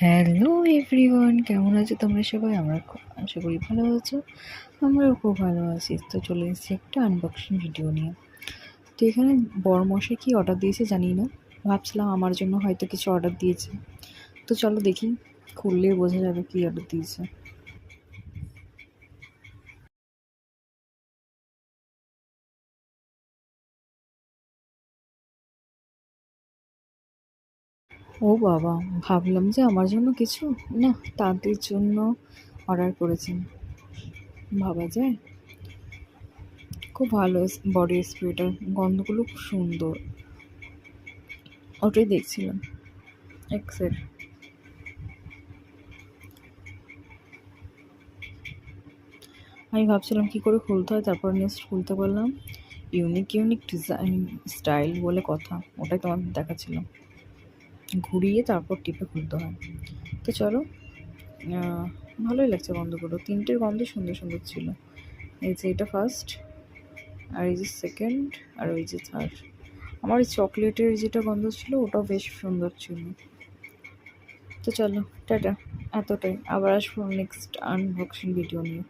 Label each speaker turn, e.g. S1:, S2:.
S1: Hello everyone, কেমন আছো তোমরা সবাই? আমরা আশা করি ভালো আছো। আমরাও খুব ভালো আছি। তো চলে এসেছি একটা আনবক্সিং ভিডিও নিয়ে। তো এখানে বড়মশাই কী অর্ডার দিয়েছে জানি না, ভাবছিলাম আমার জন্য হয়তো কিছু অর্ডার দিয়েছে। তো চলো দেখি, খুললেই বোঝা যাবে কী অর্ডার দিয়েছে। ও বাবা, ভাবলাম যে আমার জন্য কিছু, না, তাদের জন্য অর্ডার করেছেন। ভাবা যায়। খুব ভালো বডি স্প্রেটার, গন্ধগুলো খুব সুন্দর। ওটাই দেখছিলাম। এক্সের। আমি ভাবছিলাম কী করে খুলতে হয়, তারপর নেক্সট খুলতে পারলাম। ইউনিক ইউনিক ডিজাইন স্টাইল বলে কথা, ওটাই তোমাদের দেখাচ্ছিলাম। ঘুরিয়ে তারপর টিপে খুলতে হয়। তো চলো, ভালোই লাগছে গন্ধগুলো, তিনটের গন্ধ সুন্দর সুন্দর ছিল। এই যে এটা ফার্স্ট, আর এই যে সেকেন্ড, আর ওই যে থার্ড। আমার ওই চকলেটের যেটা গন্ধ ছিল ওটাও বেশ সুন্দর ছিল। তো চলো, টাটা। এতটাই, আবার আসবো নেক্সট আনবক্সিং ভিডিও নিয়ে।